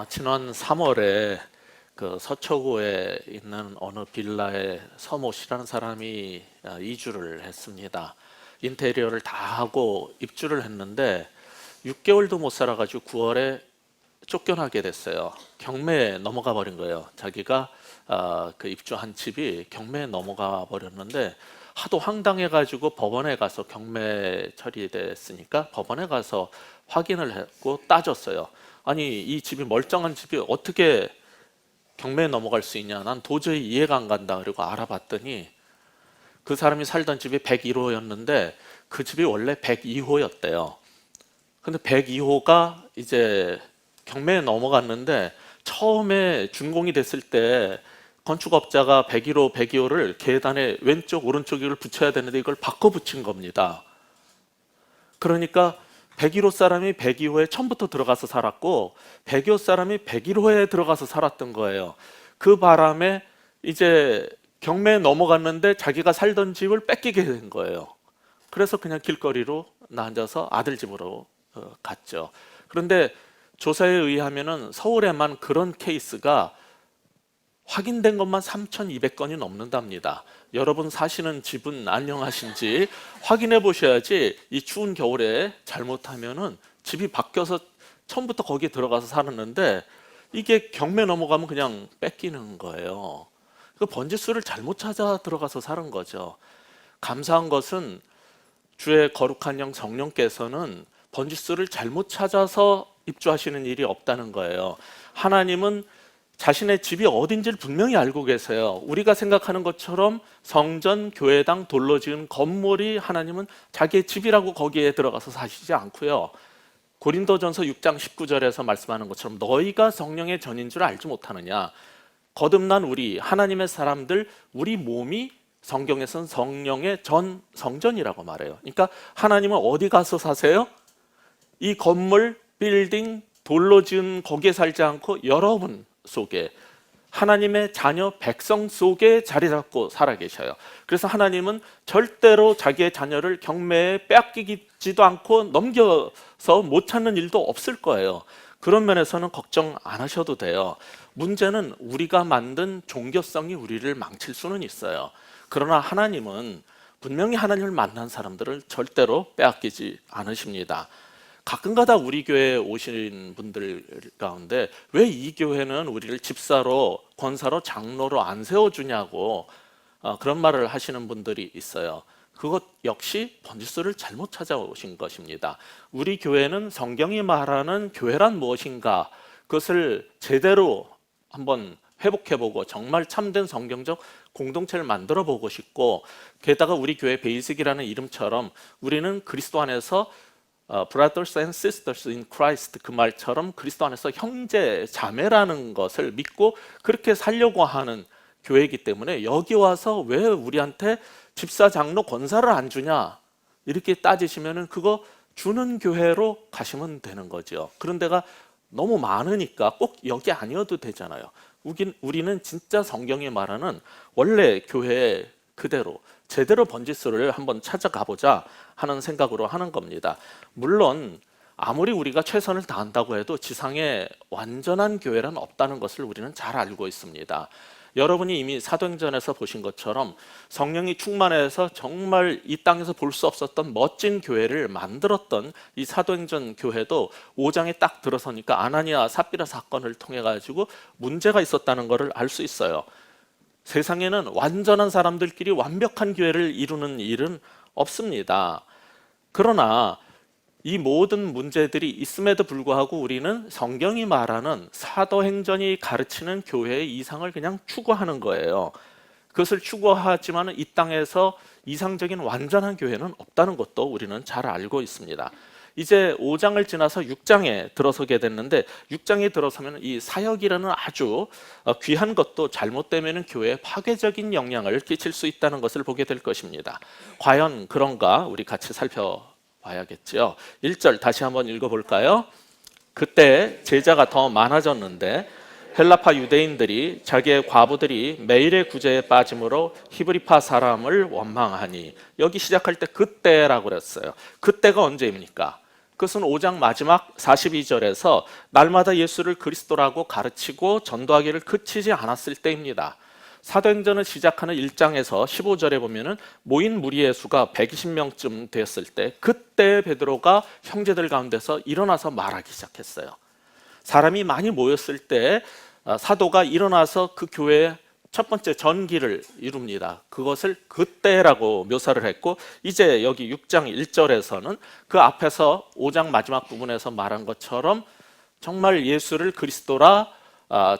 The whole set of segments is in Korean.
지난 3월에 그 서초구에 있는 어느 빌라에 서모 씨라는 사람이 이주를 했습니다. 인테리어를 다 하고 입주를 했는데 6개월도 못 살아가지고 9월에 쫓겨나게 됐어요. 경매에 넘어가 버린 거예요. 자기가 그 입주한 집이 경매에 넘어가 버렸는데 하도 황당해가지고 법원에 가서 경매 처리됐으니까 법원에 가서 확인을 했고 따졌어요. 아니 이 집이 멀쩡한 집이 어떻게 경매에 넘어갈 수 있냐? 난 도저히 이해가 안 간다. 그리고 알아봤더니 그 사람이 살던 집이 101호였는데 그 집이 원래 102호였대요. 근데 102호가 이제 경매에 넘어갔는데 처음에 준공이 됐을 때 건축업자가 101호, 102호를 계단에 왼쪽, 오른쪽을 붙여야 되는데 이걸 바꿔 붙인 겁니다. 그러니까 101호 사람이 102호에 처음부터 들어가서 살았고 102호 사람이 101호에 들어가서 살았던 거예요. 그 바람에 이제 경매에 넘어갔는데 자기가 살던 집을 뺏기게 된 거예요. 그래서 그냥 길거리로 나앉아서 아들 집으로 갔죠. 그런데 조사에 의하면은 서울에만 그런 케이스가 확인된 것만 3,200건이 넘는답니다. 여러분 사시는 집은 안녕하신지 확인해 보셔야지. 이 추운 겨울에 잘못하면은 집이 바뀌어서 처음부터 거기에 들어가서 살았는데 이게 경매 넘어가면 그냥 뺏기는 거예요. 그 번지수를 잘못 찾아 들어가서 사는 거죠. 감사한 것은 주의 거룩한 영 성령께서는 번지수를 잘못 찾아서 입주하시는 일이 없다는 거예요. 하나님은 자신의 집이 어딘지를 분명히 알고 계세요. 우리가 생각하는 것처럼 성전, 교회당, 돌로 지은 건물이 하나님은 자기의 집이라고 거기에 들어가서 사시지 않고요. 고린도전서 6장 19절에서 말씀하는 것처럼 너희가 성령의 전인 줄 알지 못하느냐. 거듭난 우리 하나님의 사람들, 우리 몸이 성경에서는 성령의 전 성전이라고 말해요. 그러니까 하나님은 어디 가서 사세요? 이 건물, 빌딩, 돌로 지은 거기에 살지 않고 여러분 속에 하나님의 자녀 백성 속에 자리 잡고 살아계셔요. 그래서 하나님은 절대로 자기의 자녀를 경매에 빼앗기지도 않고 넘겨서 못 찾는 일도 없을 거예요. 그런 면에서는 걱정 안 하셔도 돼요. 문제는 우리가 만든 종교성이 우리를 망칠 수는 있어요. 그러나 하나님은 분명히 하나님을 만난 사람들을 절대로 빼앗기지 않으십니다. 가끔가다 우리 교회에 오신 분들 가운데 왜 이 교회는 우리를 집사로, 권사로, 장로로 안 세워주냐고 그런 말을 하시는 분들이 있어요. 그것 역시 번지수를 잘못 찾아오신 것입니다. 우리 교회는 성경이 말하는 교회란 무엇인가 그것을 제대로 한번 회복해보고 정말 참된 성경적 공동체를 만들어 보고 싶고, 게다가 우리 교회 베이직이라는 이름처럼 우리는 그리스도 안에서 brothers and sisters in Christ 그 말처럼 그리스도 안에서 형제 자매라는 것을 믿고 그렇게 살려고 하는 교회이기 때문에 여기 와서 왜 우리한테 집사 장로 권사를 안 주냐 이렇게 따지시면은 그거 주는 교회로 가시면 되는 거죠. 그런 데가 너무 많으니까 꼭 여기 아니어도 되잖아요. 우리는 진짜 성경이 말하는 원래 교회 그대로 제대로 번지수를 한번 찾아가 보자 하는 생각으로 하는 겁니다. 물론 아무리 우리가 최선을 다한다고 해도 지상에 완전한 교회란 없다는 것을 우리는 잘 알고 있습니다. 여러분이 이미 사도행전에서 보신 것처럼 성령이 충만해서 정말 이 땅에서 볼 수 없었던 멋진 교회를 만들었던 이 사도행전 교회도 5장에 딱 들어서니까 아나니아 삽비라 사건을 통해 가지고 문제가 있었다는 것을 알 수 있어요. 세상에는 완전한 사람들끼리 완벽한 교회를 이루는 일은 없습니다. 그러나 이 모든 문제들이 있음에도 불구하고 우리는 성경이 말하는 사도행전이 가르치는 교회의 이상을 그냥 추구하는 거예요. 그것을 추구하지만 이 땅에서 이상적인 완전한 교회는 없다는 것도 우리는 잘 알고 있습니다. 이제 5장을 지나서 6장에 들어서게 됐는데 6장에 들어서면 이 사역이라는 아주 귀한 것도 잘못되면 교회에 파괴적인 영향을 끼칠 수 있다는 것을 보게 될 것입니다. 과연 그런가 우리 같이 살펴봐야겠죠. 1절 다시 한번 읽어볼까요? 그때 제자가 더 많아졌는데 헬라파 유대인들이 자기의 과부들이 매일의 구제에 빠짐으로 히브리파 사람을 원망하니, 여기 시작할 때 그때라고 그랬어요. 그때가 언제입니까? 그것은 5장 마지막 42절에서 날마다 예수를 그리스도라고 가르치고 전도하기를 그치지 않았을 때입니다. 사도행전을 시작하는 1장에서 15절에 보면은 모인 무리의 수가 120명쯤 되었을 때, 그때 베드로가 형제들 가운데서 일어나서 말하기 시작했어요. 사람이 많이 모였을 때 사도가 일어나서 그 교회에 첫 번째 전기를 이룹니다. 그것을 그때라고 묘사를 했고, 이제 여기 6장 1절에서는 그 앞에서 5장 마지막 부분에서 말한 것처럼 정말 예수를 그리스도라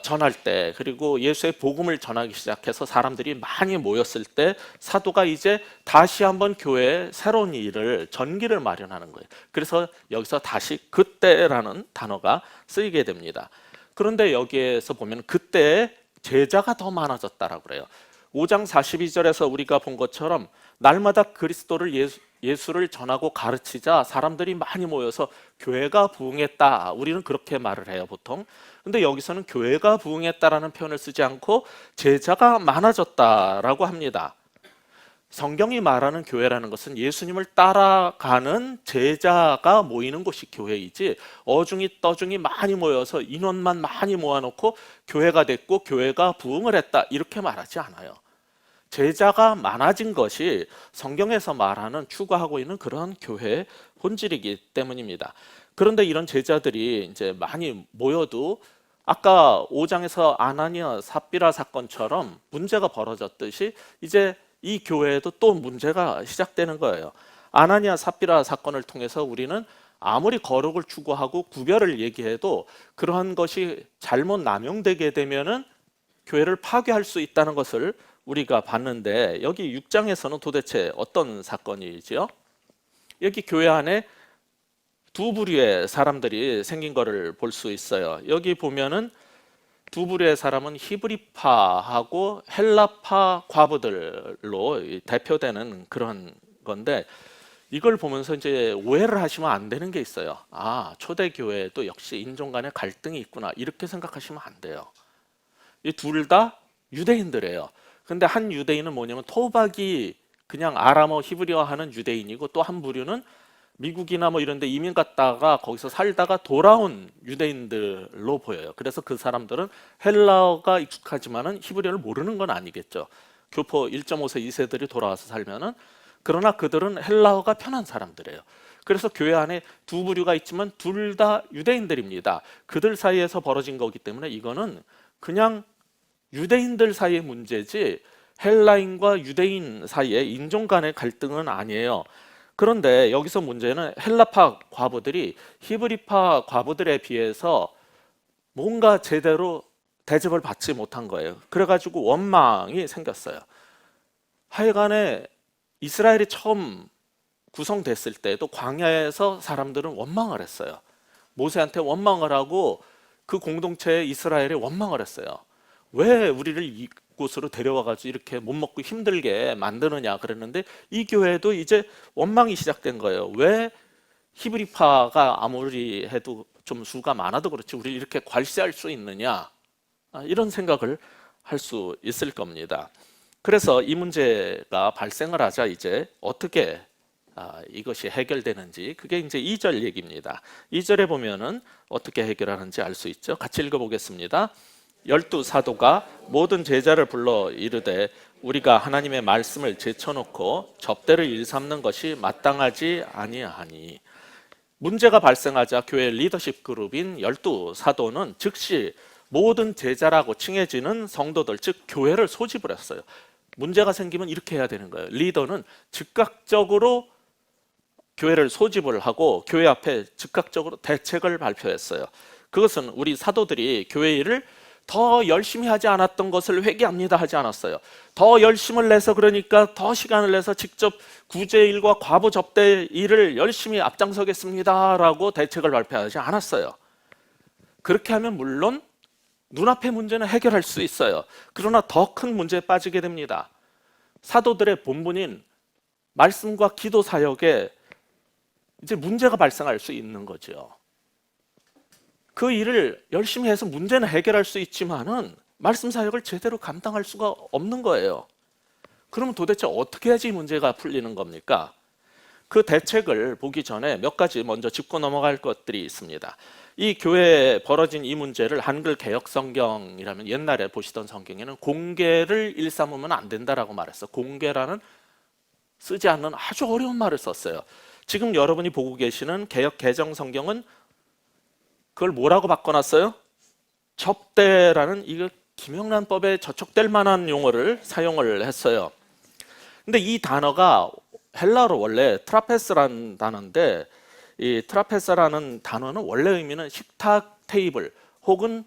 전할 때, 그리고 예수의 복음을 전하기 시작해서 사람들이 많이 모였을 때 사도가 이제 다시 한번 교회에 새로운 일을, 전기를 마련하는 거예요. 그래서 여기서 다시 그때라는 단어가 쓰이게 됩니다. 그런데 여기에서 보면 그때 제자가 더 많아졌다라고 그래요. 5장 42절에서 우리가 본 것처럼 날마다 그리스도를 예수를 전하고 가르치자 사람들이 많이 모여서 교회가 부흥했다. 우리는 그렇게 말을 해요, 보통. 근데 여기서는 교회가 부흥했다라는 표현을 쓰지 않고 제자가 많아졌다라고 합니다. 성경이 말하는 교회라는 것은 예수님을 따라가는 제자가 모이는 곳이 교회이지, 어중이 떠중이 많이 모여서 인원만 많이 모아놓고 교회가 됐고 교회가 부흥을 했다 이렇게 말하지 않아요. 제자가 많아진 것이 성경에서 말하는, 추구하고 있는 그런 교회의 본질이기 때문입니다. 그런데 이런 제자들이 이제 많이 모여도 아까 5장에서 아나니아 삽비라 사건처럼 문제가 벌어졌듯이 이제 이 교회에도 또 문제가 시작되는 거예요. 아나니아 삽비라 사건을 통해서 우리는 아무리 거룩을 추구하고 구별을 얘기해도 그러한 것이 잘못 남용되게 되면은 교회를 파괴할 수 있다는 것을 우리가 봤는데, 여기 6장에서는 도대체 어떤 사건이지요? 여기 교회 안에 두 부류의 사람들이 생긴 것을 볼 수 있어요. 여기 보면은 두 부류의 사람은 히브리파하고 헬라파 과부들로 대표되는 그런 건데, 이걸 보면서 이제 오해를 하시면 안 되는 게 있어요. 초대교회에도 역시 인종 간의 갈등이 있구나, 이렇게 생각하시면 안 돼요. 이 둘 다 유대인들이에요. 근데 한 유대인은 뭐냐면 토박이 그냥 아람어 히브리어 하는 유대인이고, 또 한 부류는 미국이나 뭐 이런 데 이민 갔다가 거기서 살다가 돌아온 유대인들로 보여요. 그래서 그 사람들은 헬라어가 익숙하지만은 히브리어를 모르는 건 아니겠죠. 교포 1.5세 2세들이 돌아와서 살면은, 그러나 그들은 헬라어가 편한 사람들이에요. 그래서 교회 안에 두 부류가 있지만 둘 다 유대인들입니다. 그들 사이에서 벌어진 거기 때문에 이거는 그냥 유대인들 사이의 문제지 헬라인과 유대인 사이의 인종 간의 갈등은 아니에요. 그런데 여기서 문제는 헬라파 과부들이 히브리파 과부들에 비해서 뭔가 제대로 대접을 받지 못한 거예요. 그래가지고 원망이 생겼어요. 하여간에 이스라엘이 처음 구성됐을 때도 광야에서 사람들은 원망을 했어요. 모세한테 원망을 하고 그 공동체에 이스라엘이 원망을 했어요. 왜 우리를 이곳으로 데려와가지고 이렇게 못 먹고 힘들게 만드느냐 그랬는데, 이 교회도 이제 원망이 시작된 거예요. 왜 히브리파가 아무리 해도 좀 수가 많아도 그렇지 우리 이렇게 괄시할 수 있느냐, 이런 생각을 할 수 있을 겁니다. 그래서 이 문제가 발생을 하자 이제 어떻게 이것이 해결되는지, 그게 이제 2절 얘기입니다. 2절에 보면은 어떻게 해결하는지 알 수 있죠. 같이 읽어보겠습니다. 12사도가 모든 제자를 불러 이르되 우리가 하나님의 말씀을 제쳐놓고 접대를 일삼는 것이 마땅하지 아니하니. 문제가 발생하자 교회 리더십 그룹인 12사도는 즉시 모든 제자라고 칭해지는 성도들, 즉 교회를 소집을 했어요. 문제가 생기면 이렇게 해야 되는 거예요. 리더는 즉각적으로 교회를 소집을 하고 교회 앞에 즉각적으로 대책을 발표했어요. 그것은 우리 사도들이 교회 일을 더 열심히 하지 않았던 것을 회개합니다 하지 않았어요. 더 열심을 내서, 그러니까 더 시간을 내서 직접 구제일과 과부 접대 일을 열심히 앞장서겠습니다 라고 대책을 발표하지 않았어요. 그렇게 하면 물론 눈앞의 문제는 해결할 수 있어요. 그러나 더 큰 문제에 빠지게 됩니다. 사도들의 본분인 말씀과 기도 사역에 이제 문제가 발생할 수 있는 거죠. 그 일을 열심히 해서 문제는 해결할 수 있지만은 말씀 사역을 제대로 감당할 수가 없는 거예요. 그러면 도대체 어떻게 해야지 문제가 풀리는 겁니까? 그 대책을 보기 전에 몇 가지 먼저 짚고 넘어갈 것들이 있습니다. 이 교회에 벌어진 이 문제를 한글 개역 성경이라면 옛날에 보시던 성경에는 공개를 일삼으면 안 된다라고 말했어. 공개라는 쓰지 않는 아주 어려운 말을 썼어요. 지금 여러분이 보고 계시는 개역 개정 성경은 그걸 뭐라고 바꿔놨어요? 접대라는 이거 김영란법에 저촉될 만한 용어를 사용을 했어요. 근데 이 단어가 헬라어로 원래 트라페스라는 단어인데, 이 트라페스라는 단어는 원래 의미는 식탁 테이블 혹은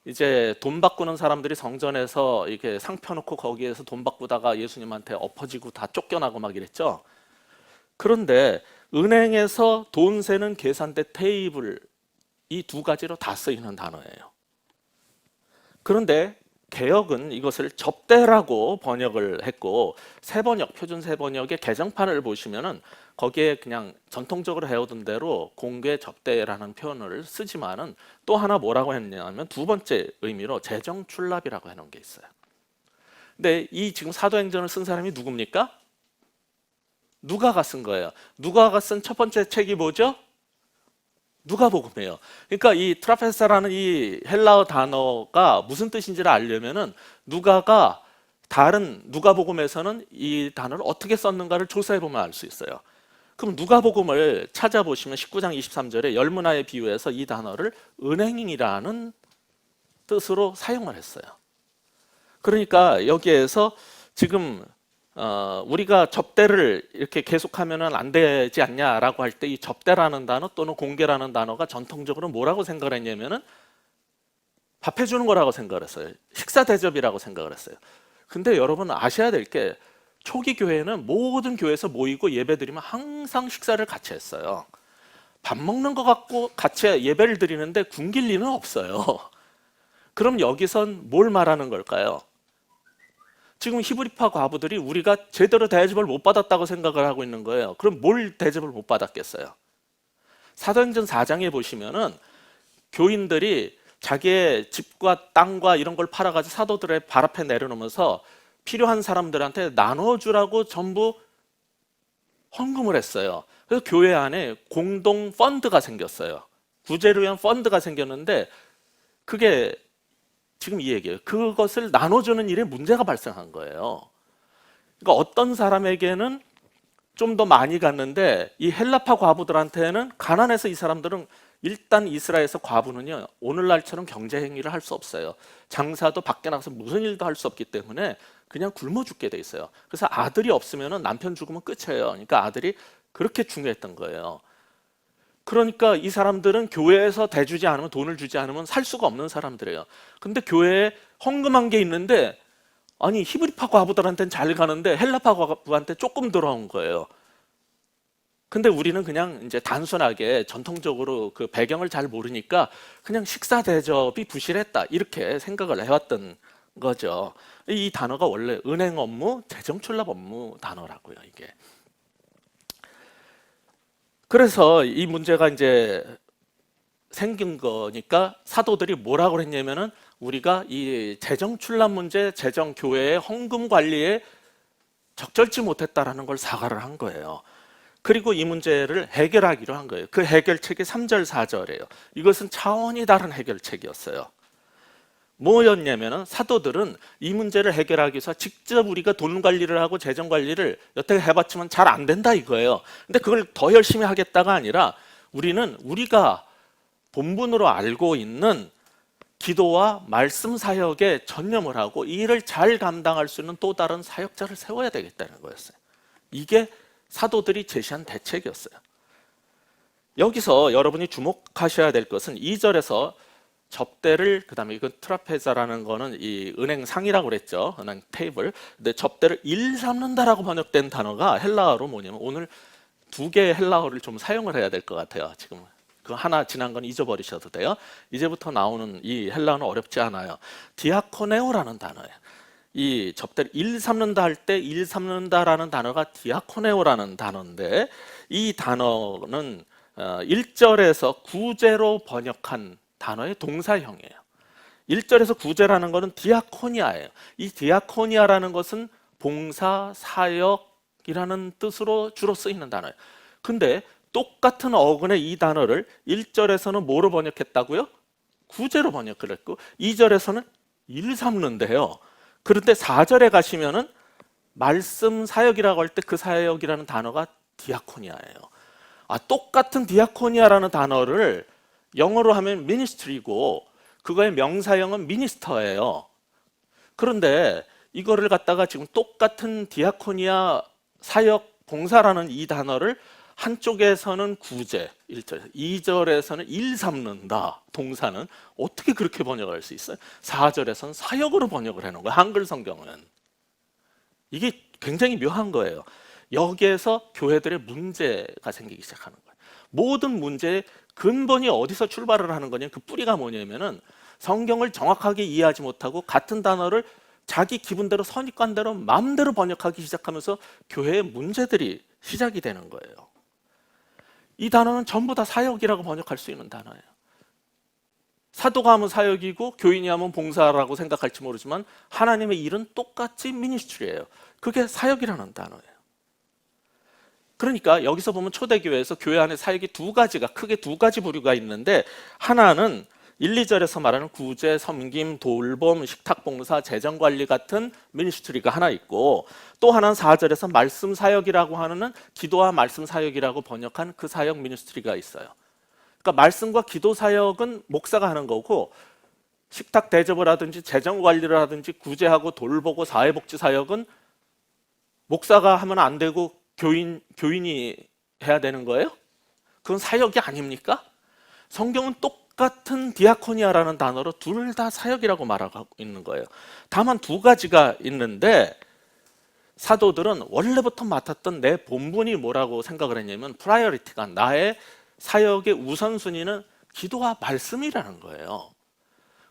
이제 돈 바꾸는 사람들이 성전에서 이렇게 상 펴놓고 거기에서 돈 바꾸다가 예수님한테 엎어지고 다 쫓겨나고 막 이랬죠. 그런데 은행에서 돈 세는 계산대 테이블, 이 두 가지로 다 쓰이는 단어예요. 그런데 개역은 이것을 접대라고 번역을 했고, 새번역, 표준 새번역의 개정판을 보시면은 거기에 그냥 전통적으로 해오던 대로 공개 접대라는 표현을 쓰지만은 또 하나 뭐라고 했냐면 두 번째 의미로 재정 출납이라고 해놓은 게 있어요. 근데 이 지금 사도행전을 쓴 사람이 누굽니까? 누가가 쓴 거예요. 누가가 쓴 첫 번째 책이 뭐죠? 누가복음이에요. 그러니까 이 트라페사라는 이 헬라어 단어가 무슨 뜻인지를 알려면은 누가가 다른 누가복음에서는 이 단어를 어떻게 썼는가를 조사해 보면 알 수 있어요. 그럼 누가복음을 찾아보시면 19장 23절에 열문화에 비유해서 이 단어를 은행이라는 뜻으로 사용을 했어요. 그러니까 여기에서 지금 우리가 접대를 이렇게 계속하면 안 되지 않냐라고 할 때 이 접대라는 단어 또는 공개라는 단어가 전통적으로 뭐라고 생각을 했냐면은 밥 해주는 거라고 생각을 했어요. 식사 대접이라고 생각을 했어요. 근데 여러분 아셔야 될 게 초기 교회는 모든 교회에서 모이고 예배드리면 항상 식사를 같이 했어요. 밥 먹는 것 같고 같이 예배를 드리는데 굶길 리는 없어요. 그럼 여기선 뭘 말하는 걸까요? 지금 히브리파 과부들이 우리가 제대로 대접을 못 받았다고 생각을 하고 있는 거예요. 그럼 뭘 대접을 못 받았겠어요? 사도행전 4장에 보시면은 교인들이 자기의 집과 땅과 이런 걸 팔아가지고 사도들의 발 앞에 내려놓으면서 필요한 사람들한테 나눠주라고 전부 헌금을 했어요. 그래서 교회 안에 공동 펀드가 생겼어요. 구제를 위한 펀드가 생겼는데 그게 지금 이 얘기예요. 그것을 나눠주는 일에 문제가 발생한 거예요. 그러니까 어떤 사람에게는 좀 더 많이 갔는데 이 헬라파 과부들한테는 가난해서 이 사람들은 일단 이스라엘에서 과부는요 오늘날처럼 경제 행위를 할 수 없어요. 장사도 밖에 나가서 무슨 일도 할 수 없기 때문에 그냥 굶어 죽게 돼 있어요. 그래서 아들이 없으면 남편 죽으면 끝이에요. 그러니까 아들이 그렇게 중요했던 거예요. 그러니까 이 사람들은 교회에서 대주지 않으면, 돈을 주지 않으면 살 수가 없는 사람들이에요. 근데 교회에 헌금한 게 있는데 아니 히브리파 과부들한테는 잘 가는데 헬라파 과부한테 조금 들어온 거예요. 근데 우리는 그냥 이제 단순하게 전통적으로 그 배경을 잘 모르니까 그냥 식사 대접이 부실했다 이렇게 생각을 해왔던 거죠. 이 단어가 원래 은행 업무, 재정 출납 업무 단어라고요, 이게. 그래서 이 문제가 이제 생긴 거니까 사도들이 뭐라고 했냐면은 우리가 이 재정 출납 문제, 재정 교회의 헌금 관리에 적절치 못했다라는 걸 사과를 한 거예요. 그리고 이 문제를 해결하기로 한 거예요. 그 해결책이 3절, 4절이에요. 이것은 차원이 다른 해결책이었어요. 뭐였냐면은 사도들은 이 문제를 해결하기 위해서 직접 우리가 돈 관리를 하고 재정 관리를 여태 해봤지만 잘 안 된다 이거예요. 근데 그걸 더 열심히 하겠다가 아니라 우리는 우리가 본분으로 알고 있는 기도와 말씀 사역에 전념을 하고 이 일을 잘 감당할 수 있는 또 다른 사역자를 세워야 되겠다는 거였어요. 이게 사도들이 제시한 대책이었어요. 여기서 여러분이 주목하셔야 될 것은 2절에서 접대를, 그다음에 이건 트라페자라는 거는 이 은행 상이라고 그랬죠. 은행 테이블. 근데 접대를 일삼는다라고 번역된 단어가 헬라어로 뭐냐면, 오늘 두 개의 헬라어를 좀 사용을 해야 될 것 같아요. 지금 그 하나 지난 건 잊어버리셔도 돼요. 이제부터 나오는 이 헬라어는 어렵지 않아요. 디아코네오라는 단어예요. 이 접대를 일삼는다 할 때 일삼는다라는 단어가 디아코네오라는 단어인데, 이 단어는 1절에서 9제로 번역한 단어의 동사형이에요. 1절에서 9제라는 것은 디아코니아예요. 이 디아코니아라는 것은 봉사, 사역이라는 뜻으로 주로 쓰이는 단어예요. 근데 똑같은 어근의 이 단어를 1절에서는 뭐로 번역했다고요? 구제로 번역을 했고 2절에서는 일 삼는데요. 그런데 4절에 가시면은 말씀 사역이라고 할 때 그 사역이라는 단어가 디아코니아예요. 똑같은 디아코니아라는 단어를 영어로 하면 미니스트리고 그거의 명사형은 미니스터예요. 그런데 이거를 갖다가 지금 똑같은 디아코니아 사역 봉사라는 이 단어를 한쪽에서는 구제 1절, 2절에서는 일 삼는다 동사는 어떻게 그렇게 번역할 수 있어요? 4절에서는 사역으로 번역을 해놓은 거예요. 한글 성경은. 이게 굉장히 묘한 거예요. 여기에서 교회들의 문제가 생기기 시작하는 거예요. 모든 문제의 근본이 어디서 출발을 하는 거냐, 그 뿌리가 뭐냐면은 성경을 정확하게 이해하지 못하고 같은 단어를 자기 기분대로 선입관대로 마음대로 번역하기 시작하면서 교회의 문제들이 시작이 되는 거예요. 이 단어는 전부 다 사역이라고 번역할 수 있는 단어예요. 사도가 하면 사역이고 교인이 하면 봉사라고 생각할지 모르지만 하나님의 일은 똑같이 미니스트리예요. 그게 사역이라는 단어예요. 그러니까 여기서 보면 초대교회에서 교회 안에 사역이 크게 두 가지 부류가 있는데, 하나는 1, 2절에서 말하는 구제, 섬김, 돌봄, 식탁봉사, 재정관리 같은 미니스트리가 하나 있고, 또 하나는 4절에서 말씀 사역이라고 하는 기도와 말씀 사역이라고 번역한 그 사역 미니스트리가 있어요. 그러니까 말씀과 기도 사역은 목사가 하는 거고, 식탁 대접을 하든지 재정관리를 하든지 구제하고 돌보고 사회복지 사역은 목사가 하면 안 되고 교인이 해야 되는 거예요? 그건 사역이 아닙니까? 성경은 똑같은 디아코니아라는 단어로 둘 다 사역이라고 말하고 있는 거예요. 다만 두 가지가 있는데, 사도들은 원래부터 맡았던 내 본분이 뭐라고 생각을 했냐면 프라이어리티가, 나의 사역의 우선순위는 기도와 말씀이라는 거예요.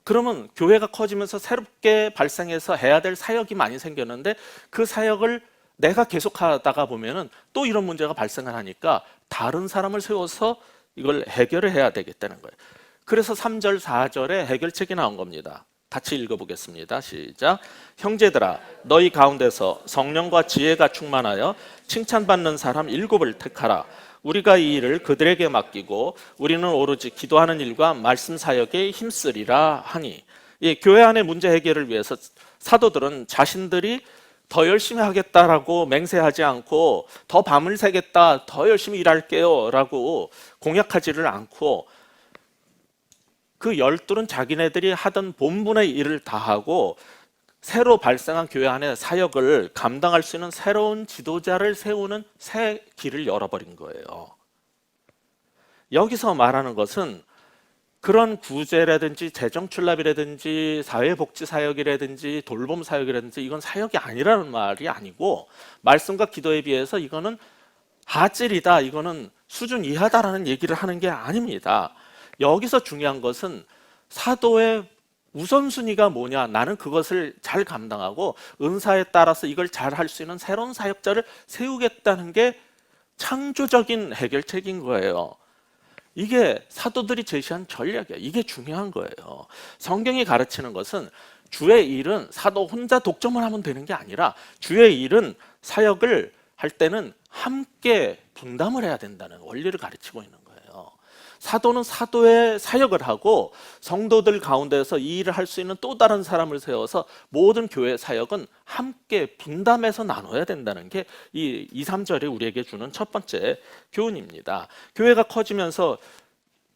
그러면 교회가 커지면서 새롭게 발생해서 해야 될 사역이 많이 생겼는데, 그 사역을 내가 계속하다가 보면은 또 이런 문제가 발생을 하니까 다른 사람을 세워서 이걸 해결을 해야 되겠다는 거예요. 그래서 3절, 4절에 해결책이 나온 겁니다. 같이 읽어보겠습니다. 시작. 형제들아, 너희 가운데서 성령과 지혜가 충만하여 칭찬받는 사람 7을 택하라. 우리가 이 일을 그들에게 맡기고 우리는 오로지 기도하는 일과 말씀 사역에 힘쓰리라 하니. 교회 안의 문제 해결을 위해서 사도들은 자신들이 더 열심히 하겠다라고 맹세하지 않고, 더 밤을 새겠다, 더 열심히 일할게요 라고 공약하지를 않고, 그 12는 자기네들이 하던 본분의 일을 다하고 새로 발생한 교회 안에 사역을 감당할 수 있는 새로운 지도자를 세우는 새 길을 열어버린 거예요. 여기서 말하는 것은 그런 구제라든지 재정출납이라든지 사회복지사역이라든지 돌봄사역이라든지 이건 사역이 아니라는 말이 아니고, 말씀과 기도에 비해서 이거는 하질이다, 이거는 수준 이하다라는 얘기를 하는 게 아닙니다. 여기서 중요한 것은 사도의 우선순위가 뭐냐, 나는 그것을 잘 감당하고 은사에 따라서 이걸 잘 할 수 있는 새로운 사역자를 세우겠다는 게 창조적인 해결책인 거예요. 이게 사도들이 제시한 전략이에요. 이게 중요한 거예요. 성경이 가르치는 것은 주의 일은 사도 혼자 독점을 하면 되는 게 아니라, 주의 일은 사역을 할 때는 함께 분담을 해야 된다는 원리를 가르치고 있는 거예요. 사도는 사도의 사역을 하고 성도들 가운데서 이 일을 할 수 있는 또 다른 사람을 세워서 모든 교회 사역은 함께 분담해서 나눠야 된다는 게 이 2, 3절에 우리에게 주는 첫 번째 교훈입니다. 교회가 커지면서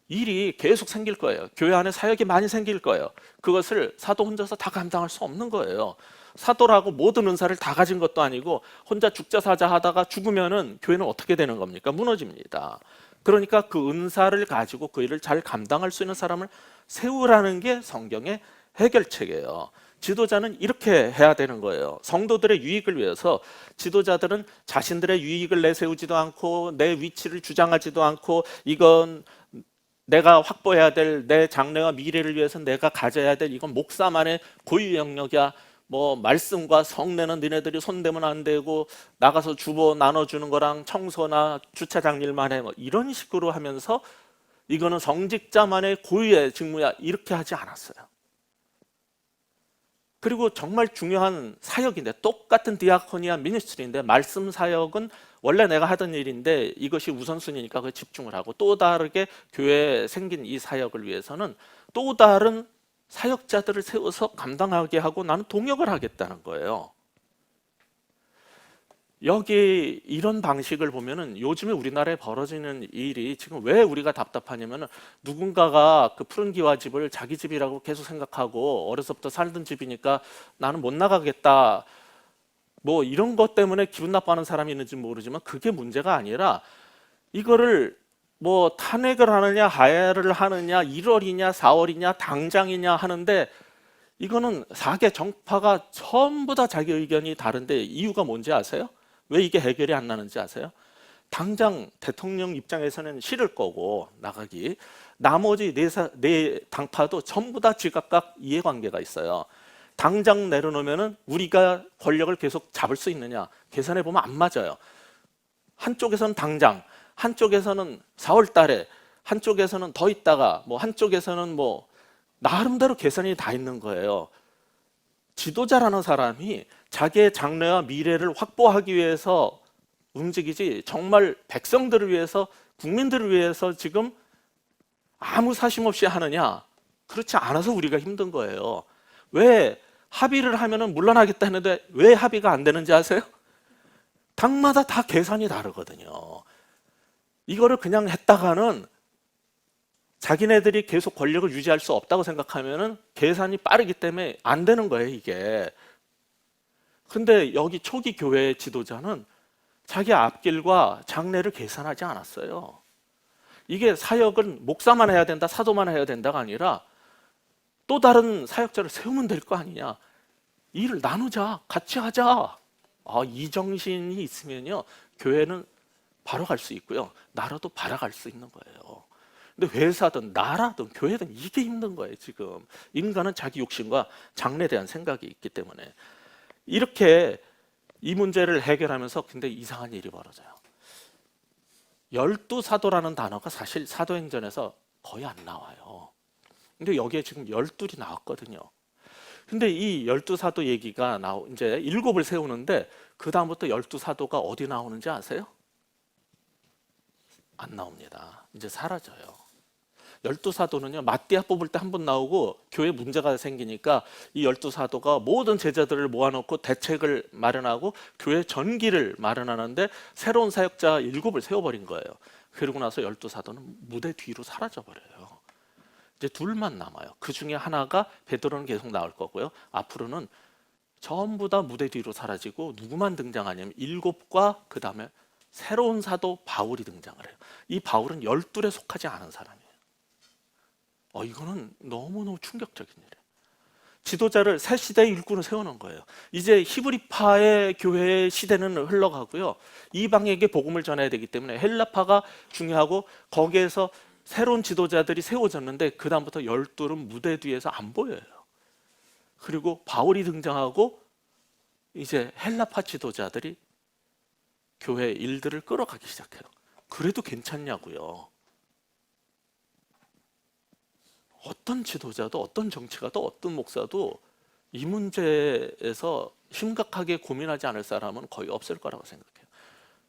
일이 계속 생길 거예요. 교회 안에 사역이 많이 생길 거예요. 그것을 사도 혼자서 다 감당할 수 없는 거예요. 사도라고 모든 은사를 다 가진 것도 아니고 혼자 죽자사자 하다가 죽으면은 교회는 어떻게 되는 겁니까? 무너집니다. 그러니까 그 은사를 가지고 그 일을 잘 감당할 수 있는 사람을 세우라는 게 성경의 해결책이에요. 지도자는 이렇게 해야 되는 거예요. 성도들의 유익을 위해서 지도자들은 자신들의 유익을 내세우지도 않고 내 위치를 주장하지도 않고, 이건 내가 확보해야 될 내 장래와 미래를 위해서 내가 가져야 될, 이건 목사만의 고유 영역이야. 말씀과 성례는 니네들이 손대면 안 되고 나가서 주보 나눠주는 거랑 청소나 주차장 일만 해, 이런 식으로 하면서 이거는 성직자만의 고유의 직무야, 이렇게 하지 않았어요. 그리고 정말 중요한 사역인데, 똑같은 디아코니아 미니스트리인데, 말씀 사역은 원래 내가 하던 일인데 이것이 우선순위니까 그 집중을 하고, 또 다르게 교회에 생긴 이 사역을 위해서는 또 다른 사역자들을 세워서 감당하게 하고 나는 동역을 하겠다는 거예요. 여기 이런 방식을 보면은 요즘에 우리나라에 벌어지는 일이, 지금 왜 우리가 답답하냐면은, 누군가가 그 푸른 기와 집을 자기 집이라고 계속 생각하고 어려서부터 살던 집이니까 나는 못 나가겠다, 뭐 이런 것 때문에 기분 나빠하는 사람이 있는지 모르지만 그게 문제가 아니라, 이거를 뭐 탄핵을 하느냐 하야를 하느냐 1월이냐 4월이냐 당장이냐 하는데, 이거는 4개 정파가 전부 다 자기 의견이 다른데 이유가 뭔지 아세요? 왜 이게 해결이 안 나는지 아세요? 당장 대통령 입장에서는 싫을 거고 나가기, 나머지 네 당파도 전부 다 지각각 이해관계가 있어요. 당장 내려놓으면 우리가 권력을 계속 잡을 수 있느냐 계산해 보면 안 맞아요. 한쪽에서는 당장, 한쪽에서는 4월 달에, 한쪽에서는 더 있다가, 뭐 한쪽에서는 뭐 나름대로 계산이 다 있는 거예요. 지도자라는 사람이 자기의 장래와 미래를 확보하기 위해서 움직이지, 정말 백성들을 위해서, 국민들을 위해서 지금 아무 사심 없이 하느냐? 그렇지 않아서 우리가 힘든 거예요. 왜 합의를 하면은 물러나겠다 했는데 왜 합의가 안 되는지 아세요? 당마다 다 계산이 다르거든요. 이거를 그냥 했다가는 자기네들이 계속 권력을 유지할 수 없다고 생각하면은 계산이 빠르기 때문에 안 되는 거예요, 이게. 근데 여기 초기 교회 지도자는 자기 앞길과 장래를 계산하지 않았어요. 이게 사역은 목사만 해야 된다, 사도만 해야 된다가 아니라 또 다른 사역자를 세우면 될 거 아니냐. 일을 나누자, 같이 하자. 이 정신이 있으면요, 교회는 바로 갈 수 있고요, 나라도 바라갈 수 있는 거예요. 근데 회사든 나라든 교회든 이게 힘든 거예요, 지금. 인간은 자기 욕심과 장래에 대한 생각이 있기 때문에. 이렇게 이 문제를 해결하면서 근데 이상한 일이 벌어져요. 12사도라는 단어가 사실 사도행전에서 거의 안 나와요. 근데 여기에 지금 12이 나왔거든요. 근데 이 12사도 얘기가 이제 7을 세우는데, 그 다음부터 12사도가 어디 나오는지 아세요? 안 나옵니다. 이제 사라져요. 12사도는요, 마띠아 뽑을 때 한 번 나오고 교회 문제가 생기니까 이 12사도가 모든 제자들을 모아놓고 대책을 마련하고 교회 전기를 마련하는데 새로운 사역자 7을 세워버린 거예요. 그러고 나서 12사도는 무대 뒤로 사라져버려요. 이제 둘만 남아요. 그 중에 하나가 베드로는 계속 나올 거고요, 앞으로는 전부 다 무대 뒤로 사라지고 누구만 등장하냐면 7과 그 다음에 새로운 사도 바울이 등장을 해요. 이 바울은 12에 속하지 않은 사람이에요. 이거는 너무너무 충격적인 일이에요. 지도자를 새 시대의 일꾼을 세우는 거예요. 이제 히브리파의 교회의 시대는 흘러가고요, 이방에게 복음을 전해야 되기 때문에 헬라파가 중요하고, 거기에서 새로운 지도자들이 세워졌는데 그 다음부터 12은 무대 뒤에서 안 보여요. 그리고 바울이 등장하고 이제 헬라파 지도자들이 교회 일들을 끌어가기 시작해요. 그래도 괜찮냐고요. 어떤 지도자도, 어떤 정치가도, 어떤 목사도 이 문제에서 심각하게 고민하지 않을 사람은 거의 없을 거라고 생각해요.